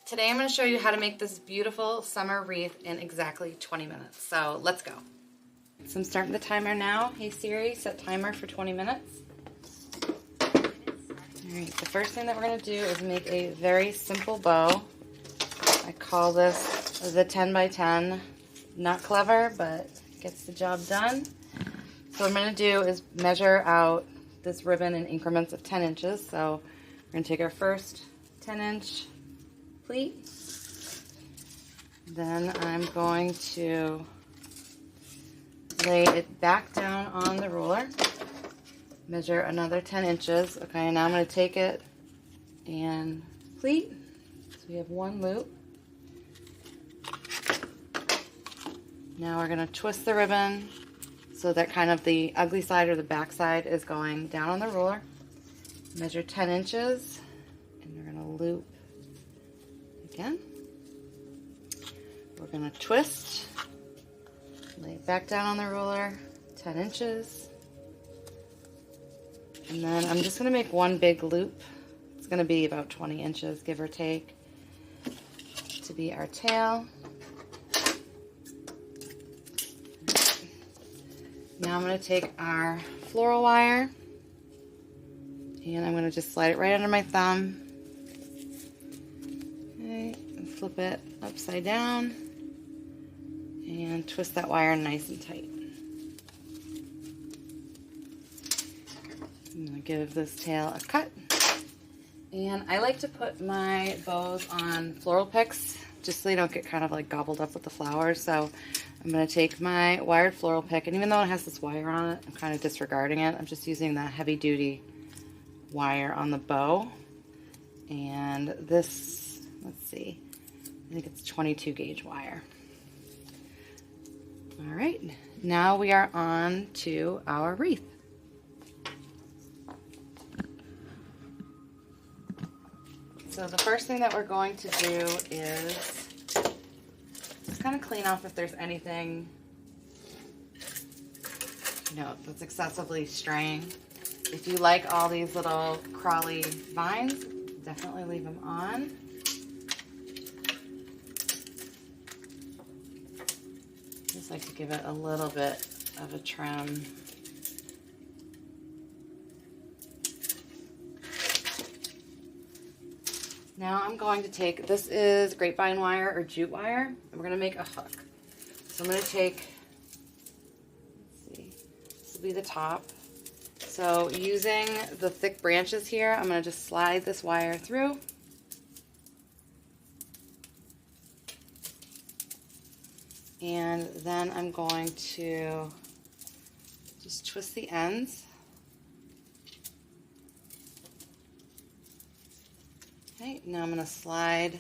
Today I'm going to show you how to make this beautiful summer wreath in exactly 20 minutes. So let's go. So I'm starting the timer now. Hey Siri, set timer for 20 minutes. Alright, the first thing that we're going to do is make a very simple bow. I call this the 10 by 10. Not clever, but gets the job done. So what I'm going to do is measure out this ribbon in increments of 10 inches. So we're going to take our first 10-inch pleat. Then I'm going to lay it back down on the ruler. Measure another 10 inches. Okay, now I'm going to take it and pleat. So we have one loop. Now we're going to twist the ribbon so that kind of the ugly side or the back side is going down on the ruler. Measure 10 inches and we're going to loop again. We're going to twist, lay it back down on the ruler, 10 inches. And then I'm just going to make one big loop. It's going to be about 20 inches, give or take, to be our tail. Now I'm going to take our floral wire and I'm going to just slide it right under my thumb. Okay, and flip it upside down and twist that wire nice and tight. I'm going to give this tail a cut. And I like to put my bows on floral picks just so they don't get kind of like gobbled up with the flowers. So I'm going to take my wired floral pick, and even though it has this wire on it, I'm kind of disregarding it. I'm just using the heavy duty wire on the bow. And this, let's see, I think it's 22 gauge wire. All right, now we are on to our wreath. So the first thing that we're going to do is just kind of clean off if there's anything, that's excessively straying. If you like all these little crawly vines, definitely leave them on. Just like to give it a little bit of a trim. Now I'm going to take, this is grapevine wire or jute wire, and we're going to make a hook. So I'm going to take, let's see, this will be the top. So using the thick branches here, I'm going to just slide this wire through. And then I'm going to just twist the ends. Okay, now I'm going to slide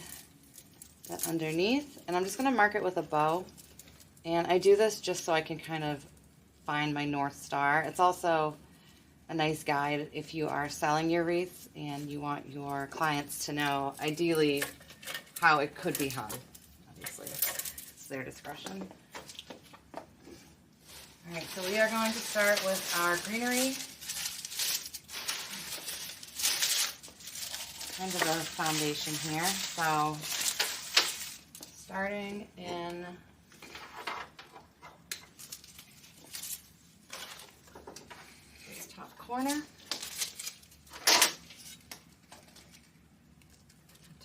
that underneath, and I'm just going to mark it with a bow. And I do this just so I can kind of find my North Star. It's also a nice guide if you are selling your wreaths and you want your clients to know, ideally, how it could be hung. Obviously, it's their discretion. All right, so we are going to start with our greenery. Kind of a foundation here. So starting in this top corner,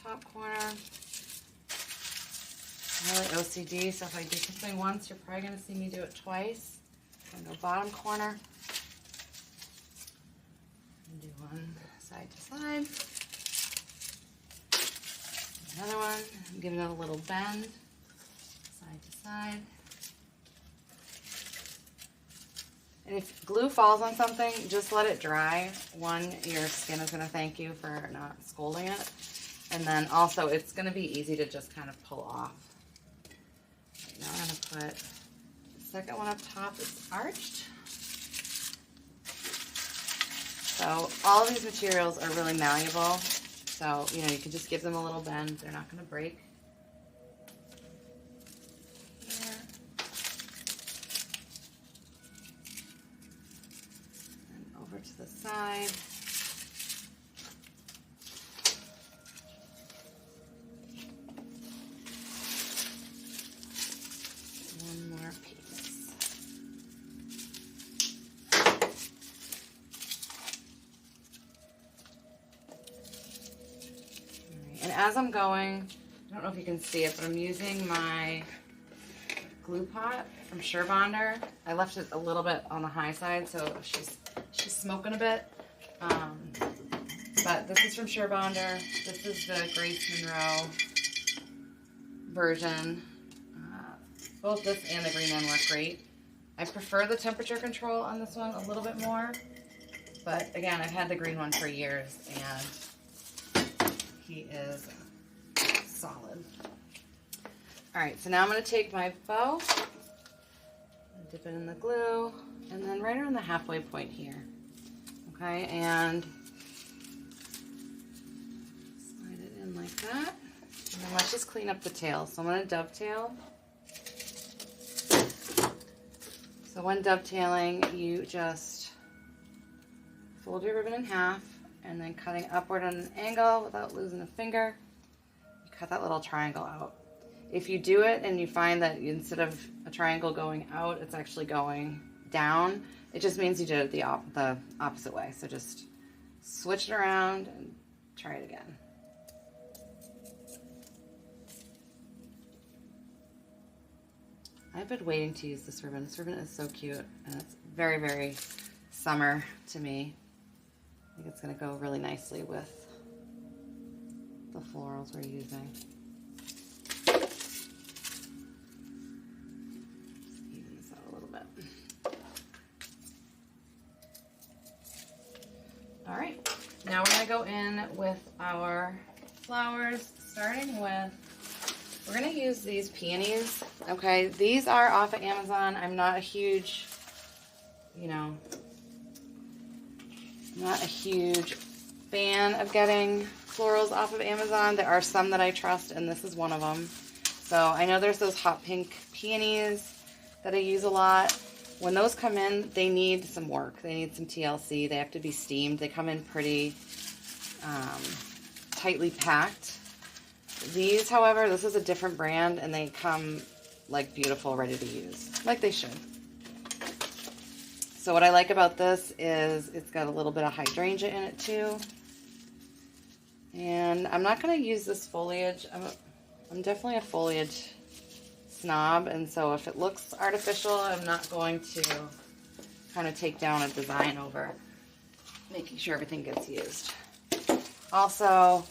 top corner. I'm really OCD, so if I do something once, you're probably going to see me do it twice. I'm going to go bottom corner and do one side to side. Another one, I'm giving it a little bend, side to side. And if glue falls on something, just let it dry. One, your skin is going to thank you for not scalding it. And then also, it's going to be easy to just kind of pull off. Right, now I'm going to put the second one up top. It's arched. So all of these materials are really malleable. So, you can just give them a little bend. They're not going to break. Here. And over to the side. as I'm going, I don't know if you can see it, but I'm using my glue pot from Bonder. I left it a little bit on the high side, so she's smoking a bit. But this is from Bonder. This is the Grace Monroe version. Both this and the green one work great. I prefer the temperature control on this one a little bit more. But again, I've had the green one for years, and he is solid. All right, so now I'm going to take my bow, dip it in the glue, and then right around the halfway point here. Okay, and slide it in like that. And then let's just clean up the tail. So I'm going to dovetail. So when dovetailing, you just fold your ribbon in half, and then cutting upward on an angle without losing a finger, you cut that little triangle out. If you do it and you find that instead of a triangle going out, it's actually going down, it just means you did it the opposite way. So just switch it around and try it again. I've been waiting to use this ribbon. This ribbon is so cute, and it's very, very summer to me. I think it's going to go really nicely with the florals we're using. Even this out a little bit. All right, now we're going to go in with our flowers, starting with, we're going to use these peonies. Okay, these are off of Amazon. I'm not a huge, I'm not a huge fan of getting florals off of Amazon. There are some that I trust, and this is one of them. So I know there's those hot pink peonies that I use a lot. When those come in, they need some work. They need some TLC. They have to be steamed. They come in pretty tightly packed. These, however, this is a different brand, and they come like beautiful, ready to use, like they should. So what I like about this is it's got a little bit of hydrangea in it too. And I'm not going to use this foliage. I'm definitely a foliage snob, and so if it looks artificial, I'm not going to kind of take down a design over making sure everything gets used. Also,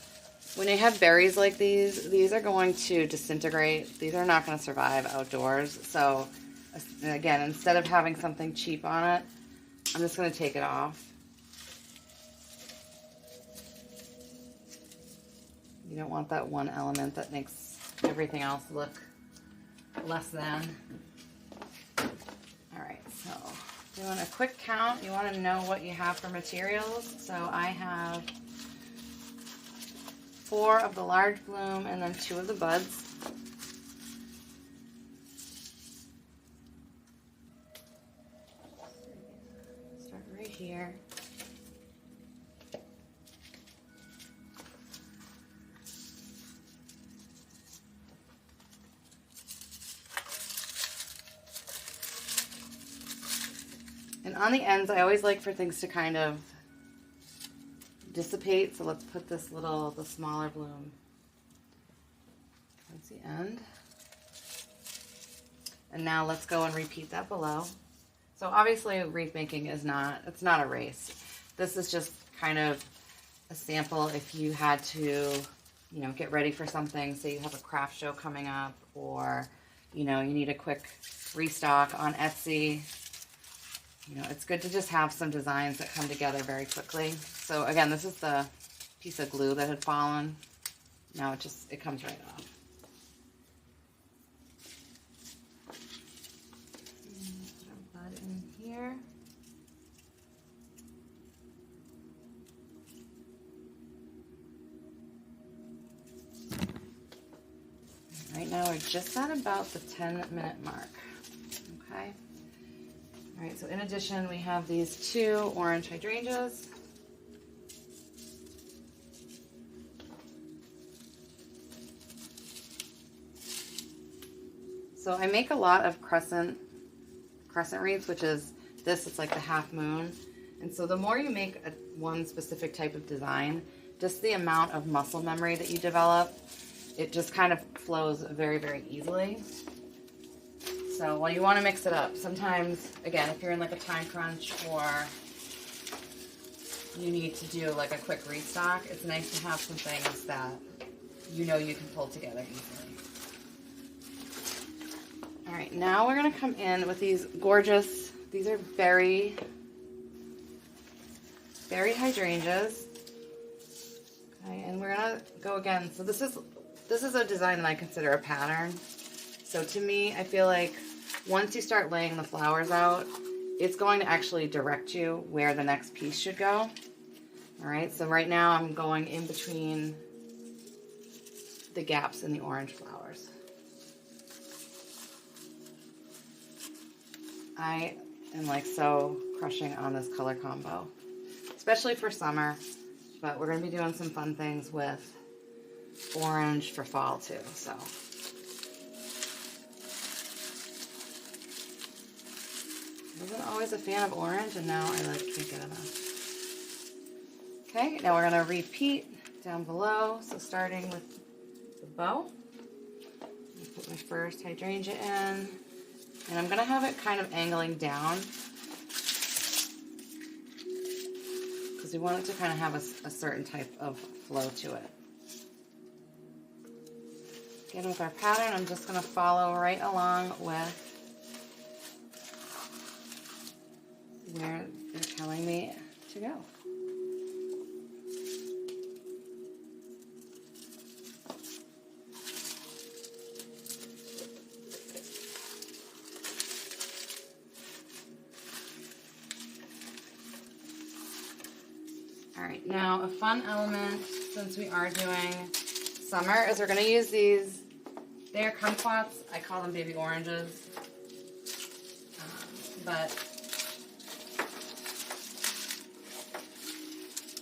when you have berries like these are going to disintegrate. These are not going to survive outdoors. So again, instead of having something cheap on it, I'm just going to take it off. You don't want that one element that makes everything else look less than. All right, so doing a quick count. You want to know what you have for materials. So I have 4 of the large bloom and then 2 of the buds. Start right here. And on the ends, I always like for things to kind of dissipate, so let's put the smaller bloom towards the end. And now let's go and repeat that below. So obviously wreath making it's not a race. This is just kind of a sample if you had to, get ready for something. Say you have a craft show coming up, or, you need a quick restock on Etsy. It's good to just have some designs that come together very quickly. So again, this is the piece of glue that had fallen. Now it comes right off. Put our bud in here. Right now we're just at about the 10-minute mark. Okay. All right, so in addition, we have these 2 orange hydrangeas. So I make a lot of crescent wreaths, which is this, it's like the half moon. And so the more you make one specific type of design, just the amount of muscle memory that you develop, it just kind of flows very, very easily. So while you want to mix it up, sometimes, again, if you're in like a time crunch or you need to do like a quick restock, it's nice to have some things that you know you can pull together easily. All right, now we're gonna come in with these gorgeous, these are berry hydrangeas. Okay, and we're gonna go again. So this is a design that I consider a pattern. So to me, I feel like once you start laying the flowers out, it's going to actually direct you where the next piece should go. All right, so right now I'm going in between the gaps in the orange flowers. I am like so crushing on this color combo, especially for summer, but we're gonna be doing some fun things with orange for fall too, so. I wasn't always a fan of orange, and now I like can't get enough. Okay, now we're gonna repeat down below. So starting with the bow, I'm gonna put my first hydrangea in, and I'm gonna have it kind of angling down because we want it to kind of have a certain type of flow to it. Again, with our pattern, I'm just gonna follow right along with where they're telling me to go. All right, now a fun element, since we are doing summer, is we're gonna use these, they're kumquats. I call them baby oranges, but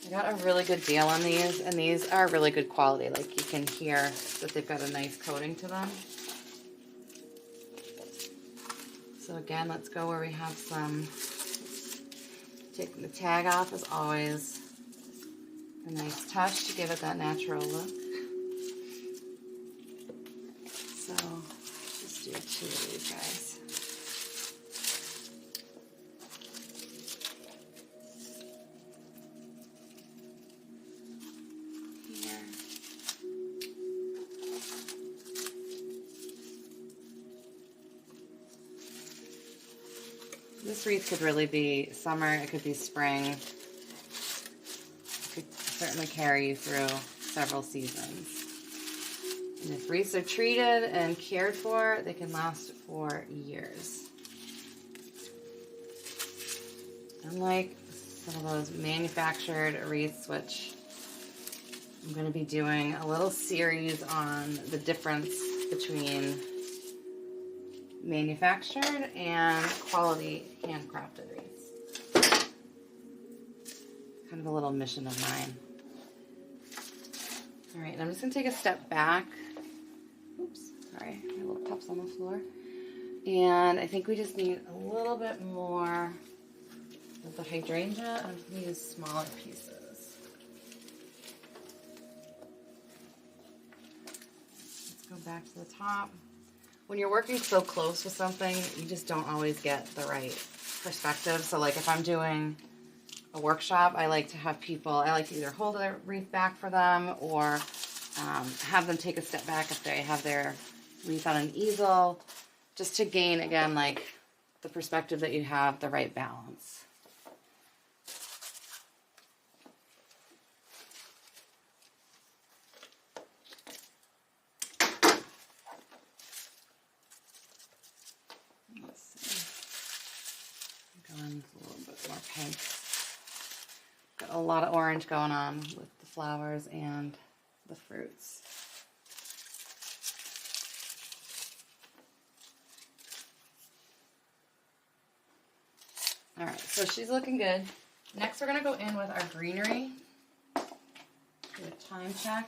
I got a really good deal on these, and these are really good quality. Like you can hear that they've got a nice coating to them. So again, let's go where we have some, taking the tag off is always a nice touch to give it that natural look. So just do 2 of these guys. This wreath could really be summer, it could be spring. It could certainly carry you through several seasons. And if wreaths are treated and cared for, they can last for years. Unlike some of those manufactured wreaths, which I'm going to be doing a little series on the difference between manufactured and quality handcrafted wreaths. Kind of a little mission of mine. All right, and I'm just gonna take a step back. Oops, sorry, my little pups on the floor. And I think we just need a little bit more of the hydrangea. I'm gonna use smaller pieces. Let's go back to the top. When you're working so close with something, you just don't always get the right perspective. So like if I'm doing a workshop, I like to have people, I like to either hold their wreath back for them or have them take a step back if they have their wreath on an easel, just to gain, again, like the perspective that you have the right balance. A little bit more pink. Got a lot of orange going on with the flowers and the fruits. All right, so she's looking good. Next, we're gonna go in with our greenery. Do a time check.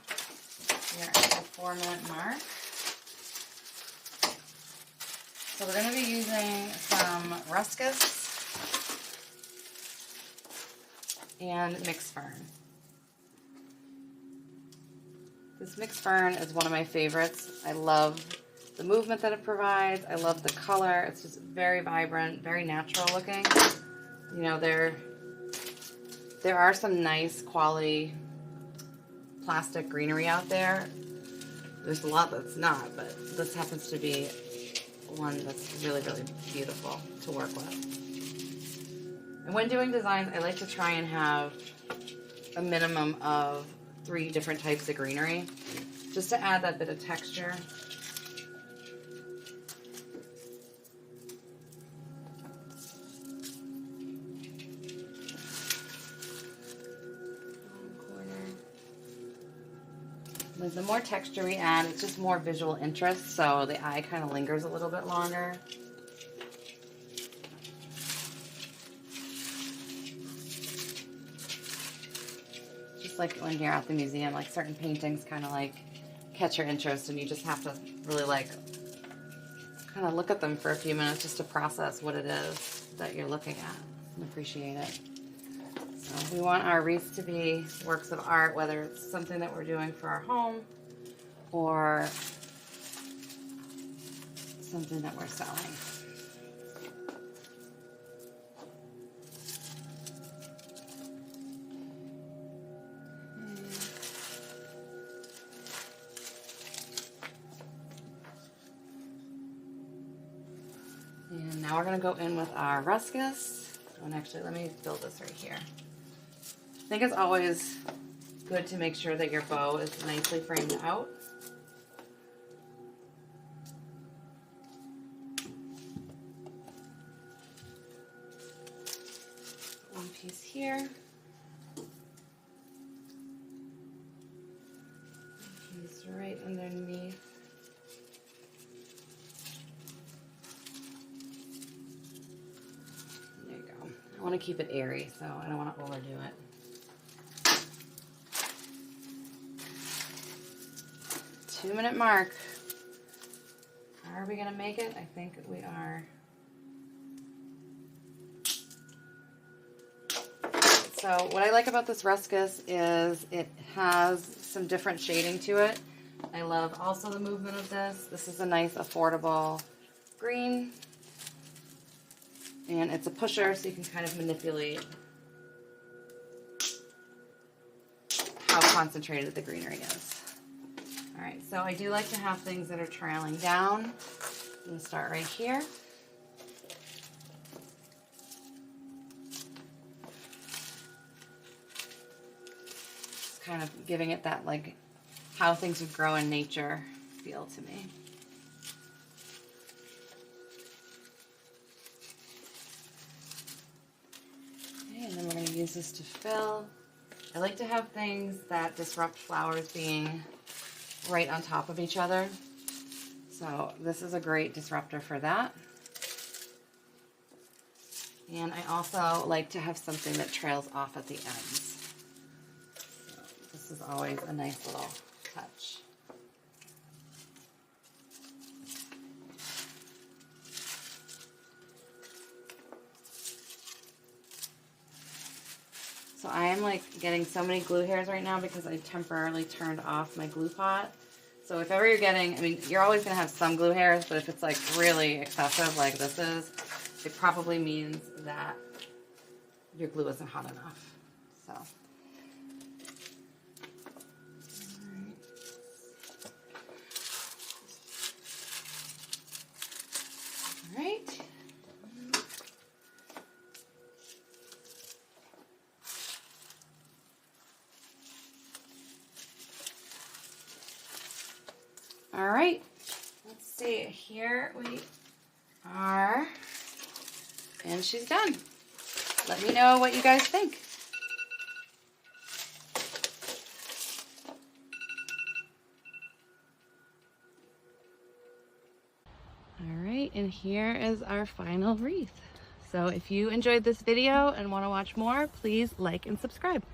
We are at the 4-minute mark. So we're gonna be using some ruscus and mixed fern. This mixed fern is one of my favorites. I love the movement that it provides. I love the color. It's just very vibrant, very natural looking. You know, there are some nice quality plastic greenery out there. There's a lot that's not, but this happens to be one that's really, really beautiful to work with. And when doing designs, I like to try and have a minimum of 3 different types of greenery, just to add that bit of texture. The more texture we add, it's just more visual interest, so the eye kind of lingers a little bit longer. Just like when you're at the museum, like certain paintings kind of like catch your interest, and you just have to really like kind of look at them for a few minutes just to process what it is that you're looking at and appreciate it. So we want our wreaths to be works of art, whether it's something that we're doing for our home or something that we're selling. And now we're going to go in with our ruscus. And actually, let me build this right here. I think it's always good to make sure that your bow is nicely framed out. One piece here. One piece right underneath. There you go. I want to keep it airy, so I don't want to overdo it. 2-minute mark. How are we gonna make it? I think we are. So what I like about this ruscus is it has some different shading to it. I love also the movement of this. This is a nice affordable green. And it's a pusher, so you can kind of manipulate how concentrated the greenery is. All right, so I do like to have things that are trailing down. I'm going to start right here. Just kind of giving it that, like, how things would grow in nature feel to me. Okay, and then we're going to use this to fill. I like to have things that disrupt flowers being right on top of each other. So this is a great disruptor for that. And I also like to have something that trails off at the ends. So this is always a nice little touch. So I am like getting so many glue hairs right now because I temporarily turned off my glue pot. So if ever you're getting, I mean, you're always going to have some glue hairs, but if it's like really excessive like this is, it probably means that your glue isn't hot enough. So. All right. All right, let's see, here we are, and she's done. Let me know what you guys think. All right, and here is our final wreath. So if you enjoyed this video and want to watch more, please like and subscribe.